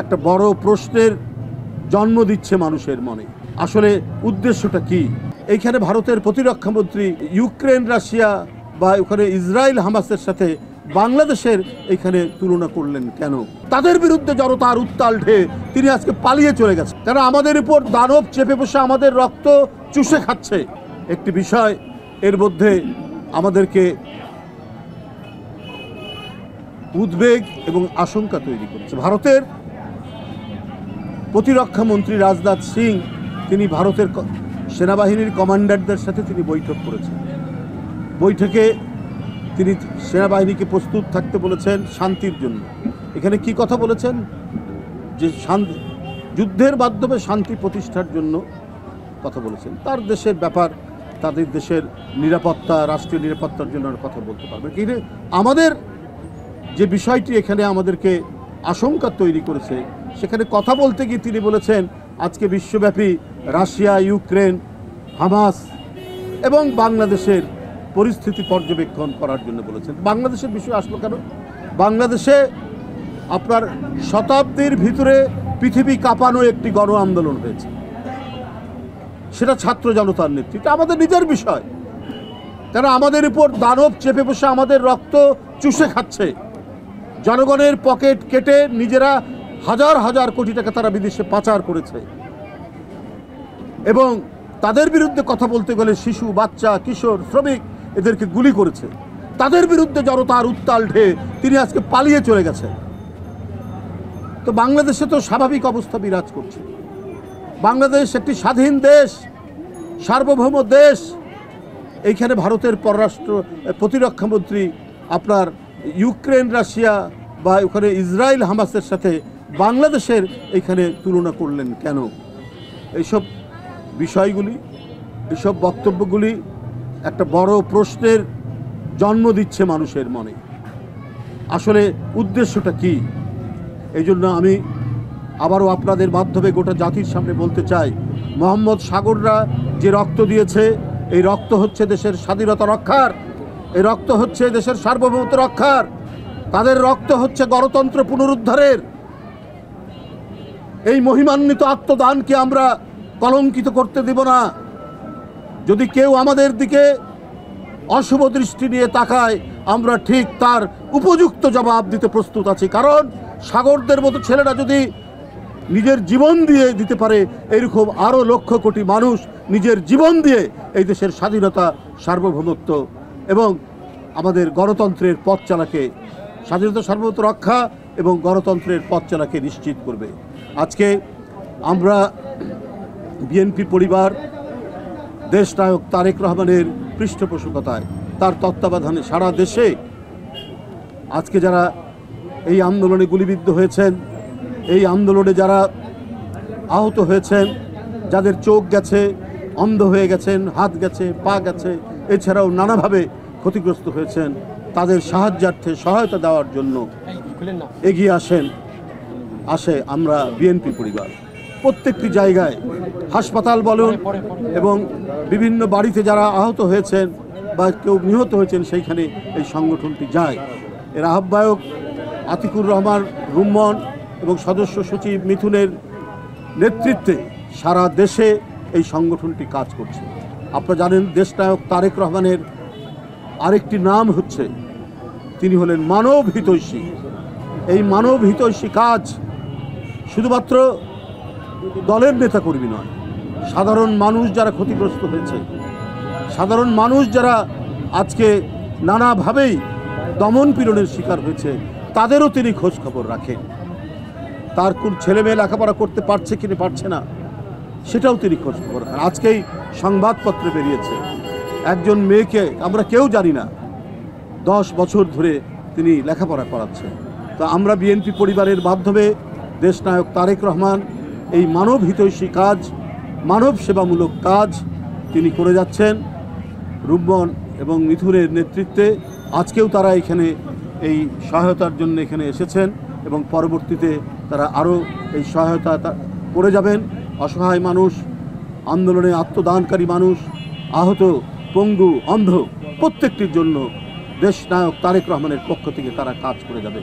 একটা বড় প্রশ্নের জন্ম দিচ্ছে মানুষের মনে। আসলে উদ্দেশ্যটা কি? এইখানে ভারতের প্রতিরক্ষা মন্ত্রী ইউক্রেন রাশিয়া বা ওখানে ইসরায়েল হামাসের সাথে বাংলাদেশের এখানে তুলনা করলেন কেন? তাদের বিরুদ্ধে জনতার উত্তাল ঢেউ তিনি আজকে পালিয়ে চলে গেছেন। তারা আমাদের উপর দানব চেপে বসে আমাদের রক্ত চুষে খাচ্ছে। একটি বিষয় এর মধ্যে আমাদেরকে উদ্বেগ এবং আশঙ্কা তৈরি করেছে। ভারতের প্রতিরক্ষা মন্ত্রী রাজনাথ সিং তিনি ভারতের সেনাবাহিনীর কমান্ডারদের সাথে তিনি বৈঠক করেছেন। বৈঠকে তিনি সেনাবাহিনীকে প্রস্তুত থাকতে বলেছেন শান্তির জন্য। এখানে কি কথা বলেছেন? যে যুদ্ধের মাধ্যমে শান্তি প্রতিষ্ঠার জন্য কথা বলেছেন। তার দেশের ব্যাপার, তাদের দেশের নিরাপত্তা, রাষ্ট্রীয় নিরাপত্তার জন্য কথা বলতে পারবে। কিন্তু আমাদের যে বিষয়টি এখানে আমাদেরকে আশঙ্কা তৈরি করেছে, সেখানে কথা বলতে গিয়ে তিনি বলেছেন আজকে বিশ্বব্যাপী রাশিয়া, ইউক্রেন, হামাস এবং বাংলাদেশের পরিস্থিতি পর্যবেক্ষণ করার জন্য বলেছেন। বাংলাদেশের বিষয় আসলো কেন? বাংলাদেশে আপনার শতাব্দীর ভিতরে পৃথিবী কাঁপানো একটি গণ আন্দোলন হয়েছে, সেটা ছাত্র জনতার নেতৃত্বে। আমাদের নিজের বিষয়, তারা আমাদের উপর দানব চেপে বসে আমাদের রক্ত চুষে খাচ্ছে। জনগণের পকেট কেটে নিজেরা হাজার হাজার কোটি টাকা তারা বিদেশে পাচার করেছে এবং তাদের বিরুদ্ধে কথা বলতে গেলে শিশু, বাচ্চা, কিশোর, শ্রমিক এদেরকে গুলি করেছে। তাদের বিরুদ্ধে জনতার উত্তাল ঢেউ তিনি আজকে পালিয়ে চলে গেছেন। তো বাংলাদেশে তো স্বাভাবিক অবস্থা বিরাজ করছে। বাংলাদেশ একটি স্বাধীন দেশ, সার্বভৌম দেশ। এইখানে ভারতের প্রতিরক্ষা মন্ত্রী আপনার ইউক্রেন রাশিয়া বা ওখানে ইসরায়েল হামাসের সাথে বাংলাদেশের এখানে তুলনা করলেন কেন? এইসব বিষয়গুলি, এইসব বক্তব্যগুলি একটা বড় প্রশ্নের জন্ম দিচ্ছে মানুষের মনে। আসলে উদ্দেশ্যটা কি? এই জন্য আমি আবারও আপনাদের মাধ্যমে গোটা জাতির সামনে বলতে চাই, মোহাম্মদ সাগররা যে রক্ত দিয়েছে, এই রক্ত হচ্ছে দেশের স্বাধীনতা রক্ষার, এই রক্ত হচ্ছে দেশের সার্বভৌমত্ব রক্ষার, তাদের রক্ত হচ্ছে গণতন্ত্র পুনরুদ্ধারের। এই মহিমান্বিত আত্মদানকে আমরা কলঙ্কিত করতে দেব না। যদি কেউ আমাদের দিকে অশুভ দৃষ্টি নিয়ে তাকায়, আমরা ঠিক তার উপযুক্ত জবাব দিতে প্রস্তুত আছি। কারণ সাগরদের মতো ছেলেরা যদি নিজের জীবন দিয়ে দিতে পারে, এরকম আরও লক্ষ কোটি মানুষ নিজের জীবন দিয়ে এই দেশের স্বাধীনতা, সার্বভৌমত্ব এবং আমাদের গণতন্ত্রের পথ চলাকে, স্বাধীনতা, সার্বভৌমত্ব রক্ষা এবং গণতন্ত্রের পথ চলাকে নিশ্চিত করবে। আজকে আমরা বিএনপি পরিবার দেশনায়ক তারেক রহমানের পৃষ্ঠপোষকতায়, তার তত্ত্বাবধানে সারা দেশে আজকে যারা এই আন্দোলনে গুলিবিদ্ধ হয়েছেন, এই আন্দোলনে যারা আহত হয়েছেন, যাদের চোখ গেছে, অন্ধ হয়ে গেছেন, হাত গেছে, পা গেছে, এছাড়াও নানাভাবে ক্ষতিগ্রস্ত হয়েছেন, তাদের সাহায্যার্থে সহায়তা দেওয়ার জন্য এগিয়ে আসে আমরা বিএনপি পরিবার। প্রত্যেকটি জায়গায় হাসপাতাল বলুন এবং বিভিন্ন বাড়িতে যারা আহত হয়েছেন বা কেউ নিহত হয়েছেন, সেইখানে এই সংগঠনটি যায়। এর আহ্বায়ক আতিকুর রহমান রুম্মন এবং সদস্য সচিব মিথুনের নেতৃত্বে সারা দেশে এই সংগঠনটি কাজ করছে। আপনারা জানেন দেশনায়ক তারেক রহমানের আরেকটি নাম হচ্ছে, তিনি হলেন মানব হিতৈষী। এই মানব হিতৈষী কাজ শুধুমাত্র দলের নেতাকর্মী নয়, সাধারণ মানুষ যারা ক্ষতিগ্রস্ত হয়েছে, সাধারণ মানুষ যারা আজকে নানাভাবেই দমন পীড়নের শিকার হয়েছে, তাদেরও তিনি খোঁজ খবর রাখেন। তার কোন ছেলে মেয়ে লেখাপড়া করতে পারছে কিনা পারছে না, সেটাও তিনি খোঁজ খবর রাখেন। আজকেই সংবাদপত্রে বেরিয়েছে একজন মেয়েকে আমরা কেউ জানি না 10 বছর ধরে তিনি লেখাপড়া করাচ্ছেন। তো আমরা বিএনপি পরিবারের মাধ্যমে দেশনায়ক তারেক রহমান এই মানব হিতৈষী কাজ, মানব সেবামূলক কাজ তিনি করে যাচ্ছেন রুম্মন এবং মিথুনের নেতৃত্বে। আজকেও তারা এখানে এই সহায়তার জন্য এখানে এসেছেন এবং পরবর্তীতে তারা আরও এই সহায়তা করে যাবেন। অসহায় মানুষ, আন্দোলনে আত্মদানকারী মানুষ, আহত, পঙ্গু, অন্ধ প্রত্যেকটির জন্য দেশনায়ক তারেক রহমানের পক্ষ থেকে তারা কাজ করে যাবে।